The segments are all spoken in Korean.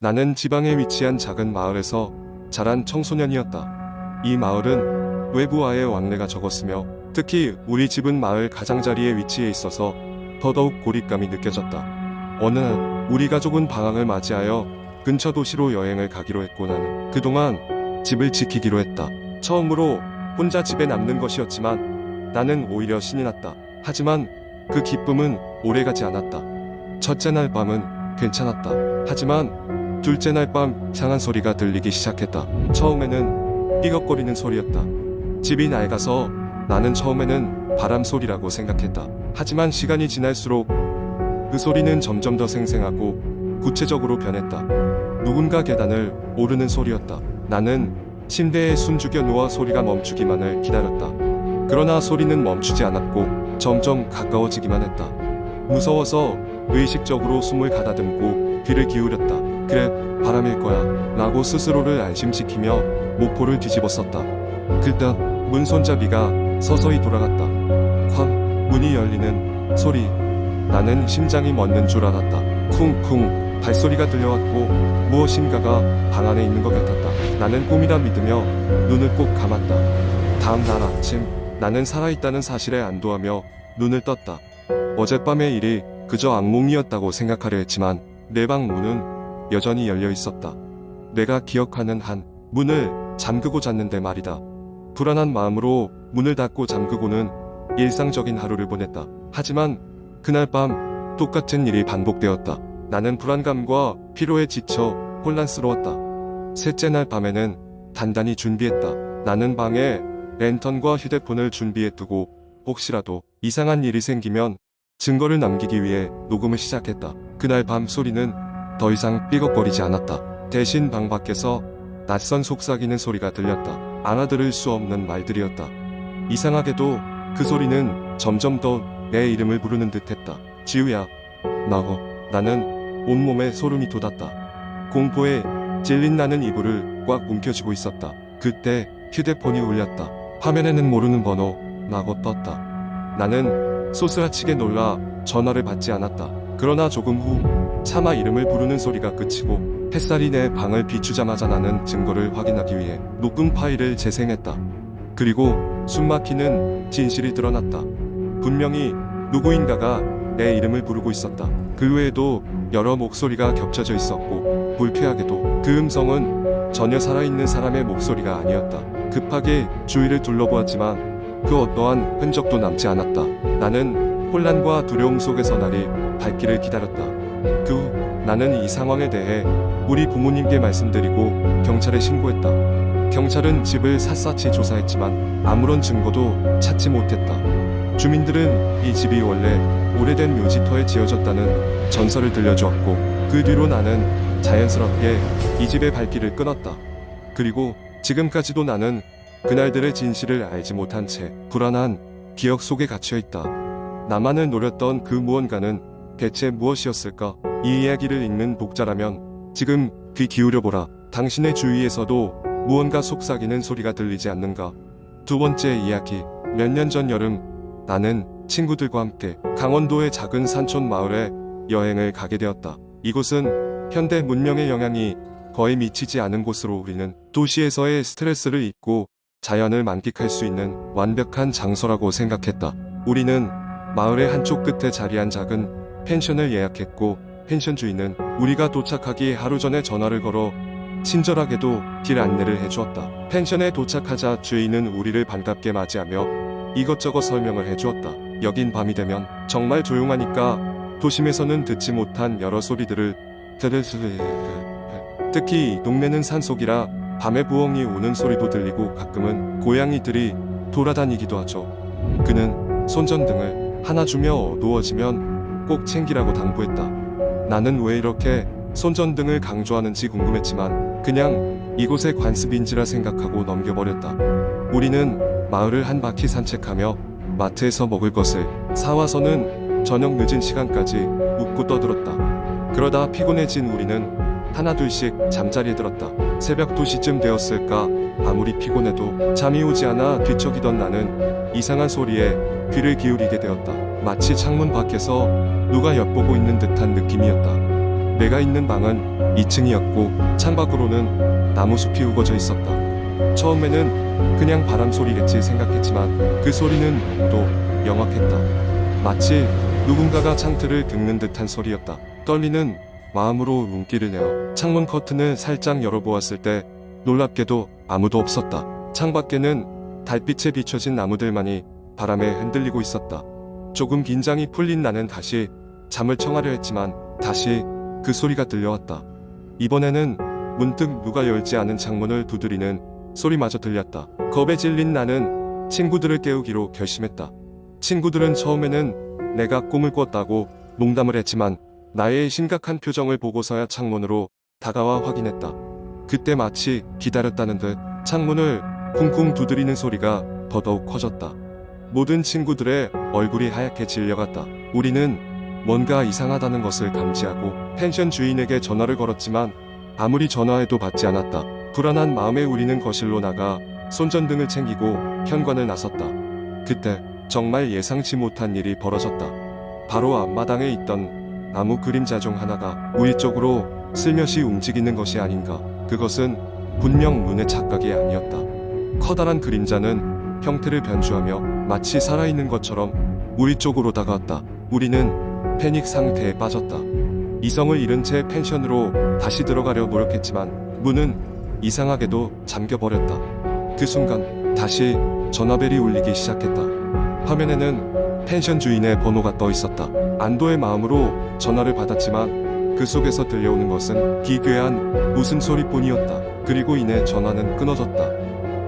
나는 지방에 위치한 작은 마을에서 자란 청소년이었다. 이 마을은 외부와의 왕래가 적었으며 특히 우리 집은 마을 가장자리에 위치해 있어서 더더욱 고립감이 느껴졌다. 어느 날 우리 가족은 방학을 맞이하여 근처 도시로 여행을 가기로 했고 나는 그동안 집을 지키기로 했다. 처음으로 혼자 집에 남는 것이었지만 나는 오히려 신이 났다. 하지만 그 기쁨은 오래가지 않았다. 첫째 날 밤은 괜찮았다. 하지만 둘째 날 밤 이상한 소리가 들리기 시작했다. 처음에는 삐걱거리는 소리였다. 집이 낡아서 나는 처음에는 바람 소리라고 생각했다. 하지만 시간이 지날수록 그 소리는 점점 더 생생하고 구체적으로 변했다. 누군가 계단을 오르는 소리였다. 나는 침대에 숨죽여 누워 소리가 멈추기만을 기다렸다. 그러나 소리는 멈추지 않았고 점점 가까워지기만 했다. 무서워서 의식적으로 숨을 가다듬고 귀를 기울였다. 그래, 바람일 거야 라고 스스로를 안심시키며 모포를 뒤집었었다. 그때 문 손잡이가 서서히 돌아갔다. 쾅, 문이 열리는 소리. 나는 심장이 멎는 줄 알았다. 쿵쿵 발소리가 들려왔고 무엇인가가 방 안에 있는 것 같았다. 나는 꿈이라 믿으며 눈을 꼭 감았다. 다음 날 아침 나는 살아있다는 사실에 안도하며 눈을 떴다. 어젯밤의 일이 그저 악몽이었다고 생각하려 했지만 내 방 문은 여전히 열려 있었다. 내가 기억하는 한 문을 잠그고 잤는데 말이다. 불안한 마음으로 문을 닫고 잠그고는 일상적인 하루를 보냈다. 하지만 그날 밤 똑같은 일이 반복되었다. 나는 불안감과 피로에 지쳐 혼란스러웠다. 셋째 날 밤에는 단단히 준비했다. 나는 방에 랜턴과 휴대폰을 준비해두고 혹시라도 이상한 일이 생기면 증거를 남기기 위해 녹음을 시작했다. 그날 밤 소리는 더 이상 삐걱거리지 않았다. 대신 방 밖에서 낯선 속삭이는 소리가 들렸다. 알아들을 수 없는 말들이었다. 이상하게도 그 소리는 점점 더 내 이름을 부르는 듯했다. 지우야, 나고. 나는 온몸에 소름이 돋았다. 공포에 찔린 나는 이불을 꽉 움켜쥐고 있었다. 그때 휴대폰이 울렸다. 화면에는 모르는 번호 라고 떴다. 나는 소스라치게 놀라 전화를 받지 않았다. 그러나 조금 후 차마 이름을 부르는 소리가 그치고 햇살이 내 방을 비추자마자 나는 증거를 확인하기 위해 녹음 파일을 재생했다. 그리고 숨막히는 진실이 드러났다. 분명히 누구인가가 내 이름을 부르고 있었다. 그 외에도 여러 목소리가 겹쳐져 있었고 불쾌하게도 그 음성은 전혀 살아있는 사람의 목소리가 아니었다. 급하게 주위를 둘러보았지만 그 어떠한 흔적도 남지 않았다. 나는 혼란과 두려움 속에서 날이 밝기를 기다렸다. 그 후 나는 이 상황에 대해 우리 부모님께 말씀드리고 경찰에 신고했다. 경찰은 집을 샅샅이 조사했지만 아무런 증거도 찾지 못했다. 주민들은 이 집이 원래 오래된 묘지터에 지어졌다는 전설을 들려주었고 그 뒤로 나는 자연스럽게 이 집의 발길을 끊었다. 그리고 지금까지도 나는 그날들의 진실을 알지 못한 채 불안한 기억 속에 갇혀있다. 나만을 노렸던 그 무언가는 대체 무엇이었을까? 이 이야기를 읽는 독자라면 지금 귀 기울여보라. 당신의 주위에서도 무언가 속삭이는 소리가 들리지 않는가? 두 번째 이야기. 몇 년 전 여름 나는 친구들과 함께 강원도의 작은 산촌 마을에 여행을 가게 되었다. 이곳은 현대 문명의 영향이 거의 미치지 않은 곳으로 우리는 도시에서의 스트레스를 잊고 자연을 만끽할 수 있는 완벽한 장소라고 생각했다. 우리는 마을의 한쪽 끝에 자리한 작은 펜션을 예약했고 펜션 주인은 우리가 도착하기 하루 전에 전화를 걸어 친절하게도 길 안내를 해주었다. 펜션에 도착하자 주인은 우리를 반갑게 맞이하며 이것저것 설명을 해주었다. 여긴 밤이 되면 정말 조용하니까 도심에서는 듣지 못한 여러 소리들을 들을 수 특히 동네는 산속이라 밤에 부엉이 우는 소리도 들리고 가끔은 고양이들이 돌아다니기도 하죠. 그는 손전등을 하나 주며 어두워지면 꼭 챙기라고 당부했다. 나는 왜 이렇게 손전등을 강조하는지 궁금했지만 그냥 이곳의 관습인지라 생각하고 넘겨버렸다. 우리는 마을을 한 바퀴 산책하며 마트에서 먹을 것을 사와서는 저녁 늦은 시간까지 웃고 떠들었다. 그러다 피곤해진 우리는 하나둘씩 잠자리에 들었다. 새벽 2시쯤 되었을까? 아무리 피곤해도 잠이 오지 않아 뒤척이던 나는 이상한 소리에 귀를 기울이게 되었다. 마치 창문 밖에서 누가 엿보고 있는 듯한 느낌이었다. 내가 있는 방은 2층이었고 창밖으로는 나무숲이 우거져 있었다. 처음에는 그냥 바람 소리겠지 생각했지만 그 소리는 너무도 영악했다. 마치 누군가가 창틀을 긁는 듯한 소리였다. 떨리는 마음으로 눈길을 내어 창문 커튼을 살짝 열어보았을 때 놀랍게도 아무도 없었다. 창밖에는 달빛에 비춰진 나무들만이 바람에 흔들리고 있었다. 조금 긴장이 풀린 나는 다시 잠을 청하려 했지만 다시 그 소리가 들려왔다. 이번에는 문득 누가 열지 않은 창문을 두드리는 소리마저 들렸다. 겁에 질린 나는 친구들을 깨우기로 결심했다. 친구들은 처음에는 내가 꿈을 꿨다고 농담을 했지만 나의 심각한 표정을 보고서야 창문으로 다가와 확인했다. 그때 마치 기다렸다는 듯 창문을 쿵쿵 두드리는 소리가 더더욱 커졌다. 모든 친구들의 얼굴이 하얗게 질려갔다. 우리는 뭔가 이상하다는 것을 감지하고 펜션 주인에게 전화를 걸었지만 아무리 전화해도 받지 않았다. 불안한 마음에 우리는 거실로 나가 손전등을 챙기고 현관을 나섰다. 그때 정말 예상치 못한 일이 벌어졌다. 바로 앞마당에 있던 나무 그림자 중 하나가 우리 쪽으로 슬며시 움직이는 것이 아닌가. 그것은 분명 눈의 착각이 아니었다. 커다란 그림자는 형태를 변주하며 마치 살아있는 것처럼 우리 쪽으로 다가왔다. 우리는 패닉 상태에 빠졌다. 이성을 잃은 채 펜션으로 다시 들어가려 노력했지만 문은 이상하게도 잠겨버렸다. 그 순간 다시 전화벨이 울리기 시작했다. 화면에는 펜션 주인의 번호가 떠 있었다. 안도의 마음으로 전화를 받았지만 그 속에서 들려오는 것은 기괴한 웃음소리뿐이었다. 그리고 이내 전화는 끊어졌다.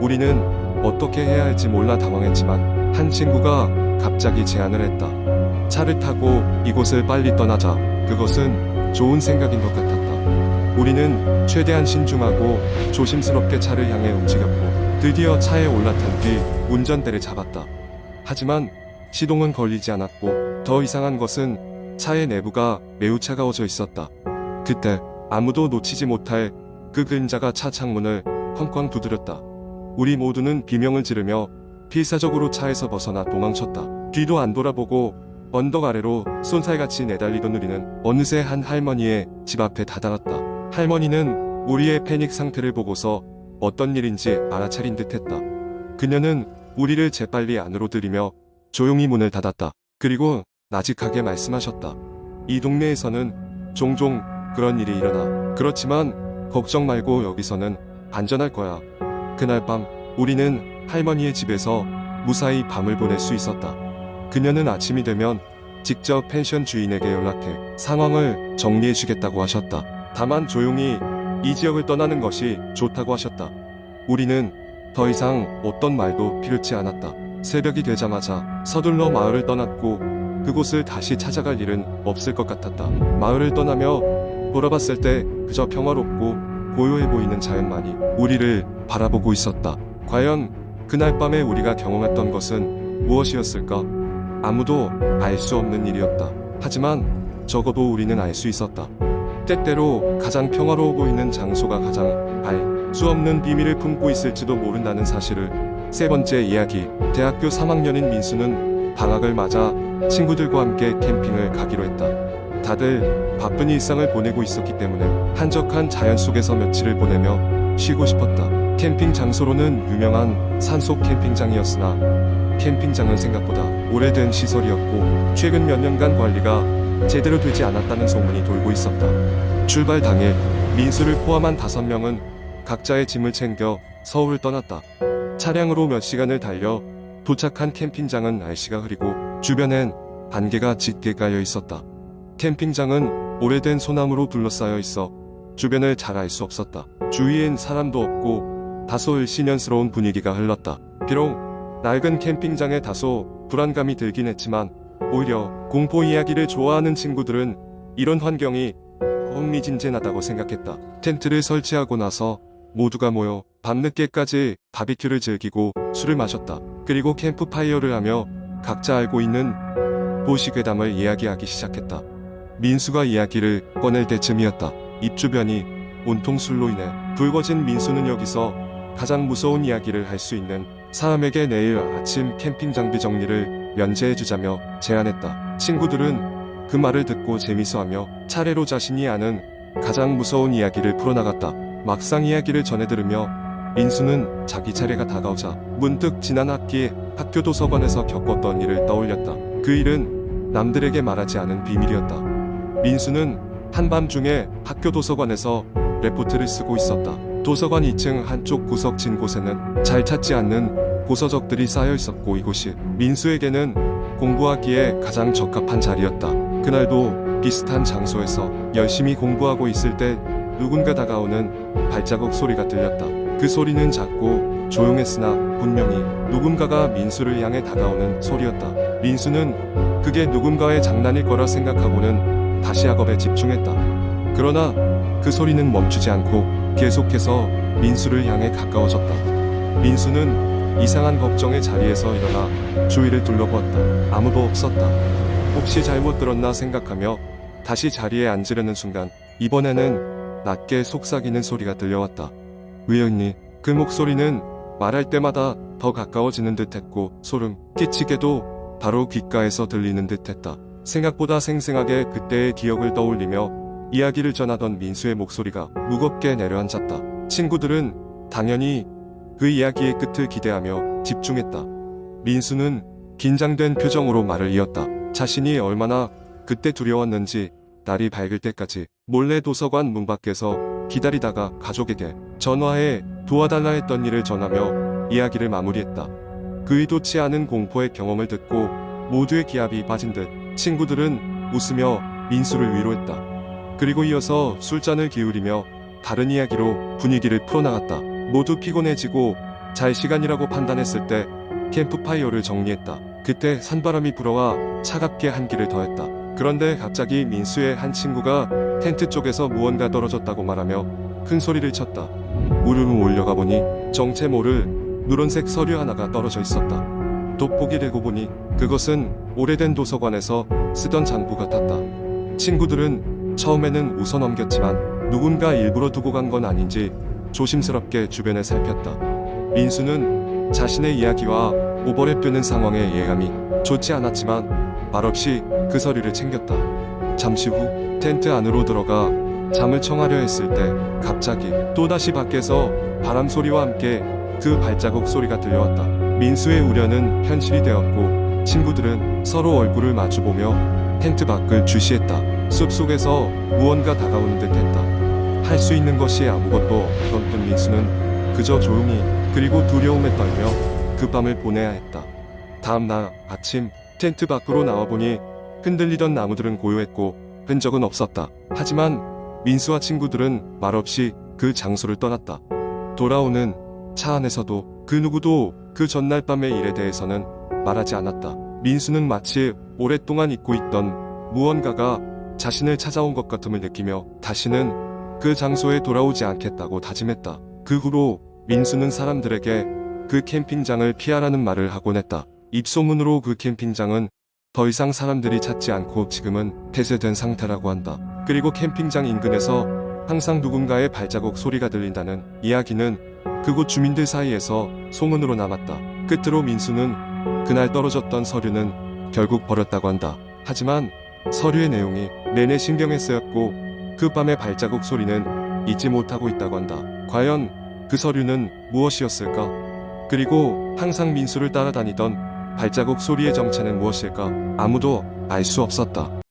우리는 어떻게 해야 할지 몰라 당황했지만 한 친구가 갑자기 제안을 했다. 차를 타고 이곳을 빨리 떠나자. 그것은 좋은 생각인 것 같았다. 우리는 최대한 신중하고 조심스럽게 차를 향해 움직였고 드디어 차에 올라탄 뒤 운전대를 잡았다. 하지만 시동은 걸리지 않았고 더 이상한 것은 차의 내부가 매우 차가워져 있었다. 그때 아무도 놓치지 못할 그 그림자가 차 창문을 쾅쾅 두드렸다. 우리 모두는 비명을 지르며 필사적으로 차에서 벗어나 도망쳤다. 뒤도 안 돌아보고 언덕 아래로 쏜살같이 내달리던 우리는 어느새 한 할머니의 집 앞에 다다랐다. 할머니는 우리의 패닉 상태를 보고서 어떤 일인지 알아차린 듯했다. 그녀는 우리를 재빨리 안으로 들이며 조용히 문을 닫았다. 그리고 나직하게 말씀하셨다. 이 동네에서는 종종 그런 일이 일어나. 그렇지만 걱정 말고 여기서는 안전할 거야. 그날 밤 우리는 할머니의 집에서 무사히 밤을 보낼 수 있었다. 그녀는 아침이 되면 직접 펜션 주인에게 연락해 상황을 정리해 주겠다고 하셨다. 다만 조용히 이 지역을 떠나는 것이 좋다고 하셨다. 우리는 더 이상 어떤 말도 필요치 않았다. 새벽이 되자마자 서둘러 마을을 떠났고 그곳을 다시 찾아갈 일은 없을 것 같았다. 마을을 떠나며 돌아봤을 때 그저 평화롭고 고요해 보이는 자연만이 우리를 바라보고 있었다. 과연 그날 밤에 우리가 경험했던 것은 무엇이었을까? 아무도 알 수 없는 일이었다. 하지만 적어도 우리는 알 수 있었다. 때때로 가장 평화로워 보이는 장소가 가장 알 수 없는 비밀을 품고 있을지도 모른다는 사실을. 세 번째 이야기. 대학교 3학년인 민수는 방학을 맞아 친구들과 함께 캠핑을 가기로 했다. 다들 바쁜 일상을 보내고 있었기 때문에 한적한 자연 속에서 며칠을 보내며 쉬고 싶었다. 캠핑 장소로는 유명한 산속 캠핑장이었으나 캠핑장은 생각보다 오래된 시설이었고 최근 몇 년간 관리가 제대로 되지 않았다는 소문이 돌고 있었다. 출발 당일 민수를 포함한 5명은 각자의 짐을 챙겨 서울을 떠났다. 차량으로 몇 시간을 달려 도착한 캠핑장은 날씨가 흐리고 주변엔 안개가 짙게 깔려 있었다. 캠핑장은 오래된 소나무로 둘러싸여 있어 주변을 잘 알 수 없었다. 주위엔 사람도 없고 다소 일신연스러운 분위기가 흘렀다. 비록 낡은 캠핑장에 다소 불안감이 들긴 했지만 오히려 공포 이야기를 좋아하는 친구들은 이런 환경이 흥미진진하다고 생각했다. 텐트를 설치하고 나서 모두가 모여 밤늦게까지 바비큐를 즐기고 술을 마셨다. 그리고 캠프파이어를 하며 각자 알고 있는 도시괴담을 이야기하기 시작했다. 민수가 이야기를 꺼낼 때쯤이었다. 입 주변이 온통 술로 인해 붉어진 민수는 여기서 가장 무서운 이야기를 할 수 있는 사람에게 내일 아침 캠핑 장비 정리를 면제해주자며 제안했다. 친구들은 그 말을 듣고 재미있어하며 차례로 자신이 아는 가장 무서운 이야기를 풀어나갔다. 막상 이야기를 전해 들으며 민수는 자기 차례가 다가오자 문득 지난 학기에 학교 도서관에서 겪었던 일을 떠올렸다. 그 일은 남들에게 말하지 않은 비밀이었다. 민수는 한밤중에 학교 도서관에서 레포트를 쓰고 있었다. 도서관 2층 한쪽 구석 진 곳에는 잘 찾지 않는 고서적들이 쌓여 있었고, 이곳이 민수에게는 공부하기에 가장 적합한 자리였다. 그날도 비슷한 장소에서 열심히 공부하고 있을 때 누군가 다가오는 발자국 소리가 들렸다. 그 소리는 작고 조용했으나 분명히 누군가가 민수를 향해 다가오는 소리였다. 민수는 그게 누군가의 장난일 거라 생각하고는 다시 학업에 집중했다. 그러나 그 소리는 멈추지 않고 계속해서 민수를 향해 가까워졌다. 민수는 이상한 걱정의 자리에서 일어나 주위를 둘러보았다. 아무도 없었다. 혹시 잘못 들었나 생각하며 다시 자리에 앉으려는 순간 이번에는 낮게 속삭이는 소리가 들려왔다. 우연히 그 목소리는 말할 때마다 더 가까워지는 듯했고 소름 끼치게도 바로 귓가에서 들리는 듯했다. 생각보다 생생하게 그때의 기억을 떠올리며 이야기를 전하던 민수의 목소리가 무겁게 내려앉았다. 친구들은 당연히 그 이야기의 끝을 기대하며 집중했다. 민수는 긴장된 표정으로 말을 이었다. 자신이 얼마나 그때 두려웠는지 날이 밝을 때까지 몰래 도서관 문 밖에서 기다리다가 가족에게 전화해 도와달라 했던 일을 전하며 이야기를 마무리했다. 그 의도치 않은 공포의 경험을 듣고 모두의 기합이 빠진 듯 친구들은 웃으며 민수를 위로했다. 그리고 이어서 술잔을 기울이며 다른 이야기로 분위기를 풀어나갔다. 모두 피곤해지고 잘 시간이라고 판단했을 때 캠프파이어를 정리했다. 그때 산바람이 불어와 차갑게 한기를 더했다. 그런데 갑자기 민수의 한 친구가 텐트 쪽에서 무언가 떨어졌다고 말하며 큰 소리를 쳤다. 우르르 올려가 보니 정체 모를 누런색 서류 하나가 떨어져 있었다. 돋보기 들고 보니 그것은 오래된 도서관에서 쓰던 장부 같았다. 친구들은 처음에는 웃어 넘겼지만 누군가 일부러 두고 간 건 아닌지 조심스럽게 주변을 살폈다. 민수는 자신의 이야기와 오버랩되는 상황의 예감이 좋지 않았지만 말없이 그 서류를 챙겼다. 잠시 후 텐트 안으로 들어가 잠을 청하려 했을 때 갑자기 또다시 밖에서 바람 소리와 함께 그 발자국 소리가 들려왔다. 민수의 우려는 현실이 되었고 친구들은 서로 얼굴을 마주보며 텐트 밖을 주시했다. 숲속에서 무언가 다가오는 듯했다. 할 수 있는 것이 아무것도 없던 민수는 그저 조용히 그리고 두려움에 떨며 그 밤을 보내야 했다. 다음 날 아침 텐트 밖으로 나와보니 흔들리던 나무들은 고요했고 흔적은 없었다. 하지만 민수와 친구들은 말없이 그 장소를 떠났다. 돌아오는 차 안에서도 그 누구도 그 전날 밤의 일에 대해서는 말하지 않았다. 민수는 마치 오랫동안 잊고 있던 무언가가 자신을 찾아온 것 같음을 느끼며 다시는 그 장소에 돌아오지 않겠다고 다짐했다. 그 후로 민수는 사람들에게 그 캠핑장을 피하라는 말을 하곤 했다. 입소문으로 그 캠핑장은 더 이상 사람들이 찾지 않고 지금은 폐쇄된 상태라고 한다. 그리고 캠핑장 인근에서 항상 누군가의 발자국 소리가 들린다는 이야기는 그곳 주민들 사이에서 소문으로 남았다. 끝으로 민수는 그날 떨어졌던 서류는 결국 버렸다고 한다. 하지만 서류의 내용이 내내 신경에 쓰였고 그 밤의 발자국 소리는 잊지 못하고 있다고 한다. 과연 그 서류는 무엇이었을까? 그리고 항상 민수를 따라다니던 발자국 소리의 정체는 무엇일까? 아무도 알 수 없었다.